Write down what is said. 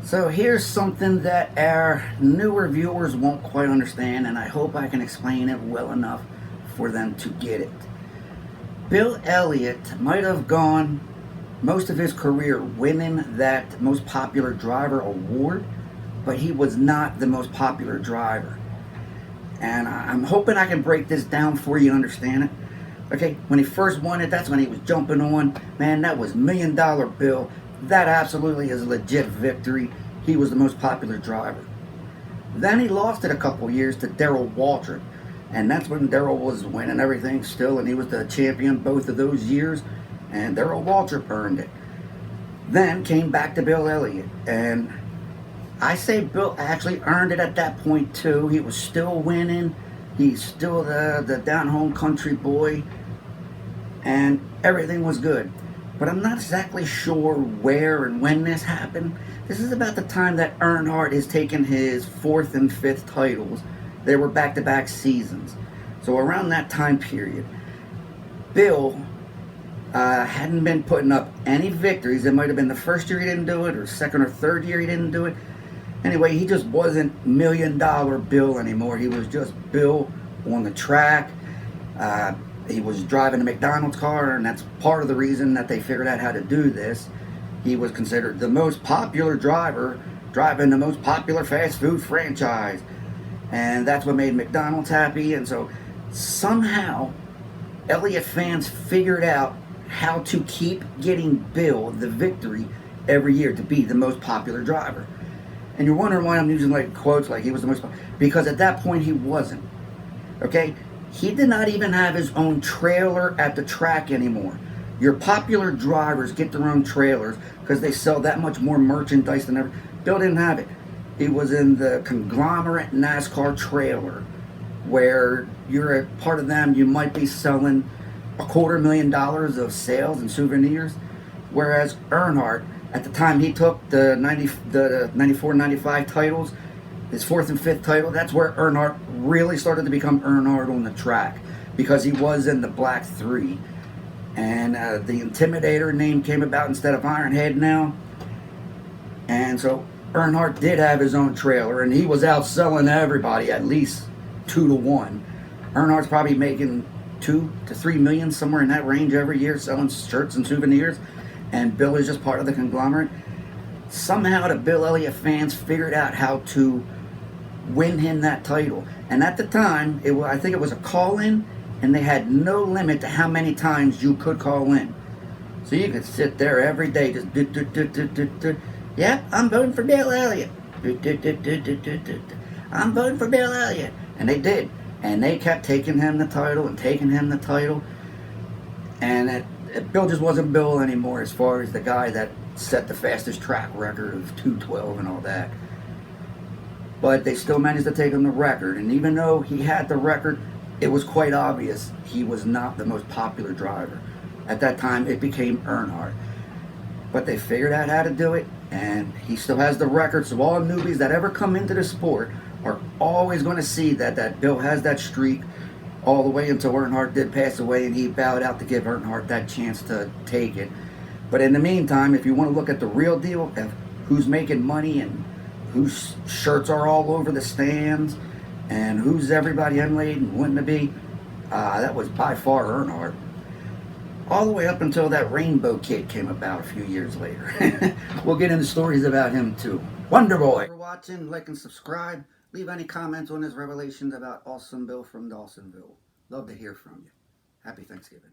So here's something that our newer viewers won't quite understand, and I hope I can explain it well enough for them to get it. Bill Elliott might have gone most of his career winning that most popular driver award, but he was not the most popular driver. And I'm hoping I can break this down for you to understand it. Okay, when he first won it, that's when he was jumping on. Man, that was $1 million bill. That absolutely is a legit victory. He was the most popular driver. Then he lost it a couple years to Darrell Waltrip. And that's when Darrell was winning everything still, and he was the champion both of those years. And Darrell Waltrip earned it. Then came back to Bill Elliott. And I say Bill actually earned it at that point too. He was still winning. He's still the down-home country boy. And everything was good. But I'm not exactly sure where and when this happened. This is about the time that Earnhardt has taken his 4th and 5th titles. They were back-to-back seasons. So around that time period, Bill hadn't been putting up any victories. It might have been the first year he didn't do it, or second or third year he didn't do it. Anyway, he just wasn't $1 million Bill anymore. He was just Bill on the track. He was driving a McDonald's car, and that's part of the reason that they figured out how to do this. He was considered the most popular driver, driving the most popular fast food franchise. And that's what made McDonald's happy. And so somehow, Elliott fans figured out how to keep getting Bill the victory every year to be the most popular driver. And you're wondering why I'm using like quotes like he was the most popular. Because at that point he wasn't. Okay? He did not even have his own trailer at the track anymore. Your popular drivers get their own trailers because they sell that much more merchandise than ever. Bill didn't have it. He was in the conglomerate NASCAR trailer where you're a part of them. You might be selling $250,000 of sales and souvenirs. Whereas Earnhardt, at the time he took the 94, 95 titles, his 4th and 5th title, that's where Earnhardt really started to become Earnhardt on the track, because he was in the Black 3. And the Intimidator name came about instead of Ironhead now. And so Earnhardt did have his own trailer, and he was outselling everybody at least 2-1. Earnhardt's probably making 2 to 3 million, somewhere in that range every year, selling shirts and souvenirs. And Bill is just part of the conglomerate. Somehow the Bill Elliott fans figured out how to win him that title. And at the time, I think it was a call-in, and they had no limit to how many times you could call in. So you could sit there every day just yep, I'm voting for Bill Elliott. I'm voting for Bill Elliott. And they did. And they kept taking him the title and taking him the title. And Bill just wasn't Bill anymore as far as the guy that set the fastest track record of 2:12 and all that. But they still managed to take him the record. And even though he had the record, it was quite obvious he was not the most popular driver. At that time, it became Earnhardt. But they figured out how to do it, and he still has the record. So all newbies that ever come into the sport are always going to see that Bill has that streak all the way until Earnhardt did pass away, and he bowed out to give Earnhardt that chance to take it. But in the meantime, if you want to look at the real deal of who's making money and whose shirts are all over the stands and who's everybody emulating and wanting to be, that was by far Earnhardt. All the way up until that Rainbow Kid came about a few years later. We'll get into stories about him too. Wonder Boy! Thanks for watching, like and subscribe. Leave any comments on his revelations about Awesome Bill from Dawsonville. Love to hear from you. Happy Thanksgiving.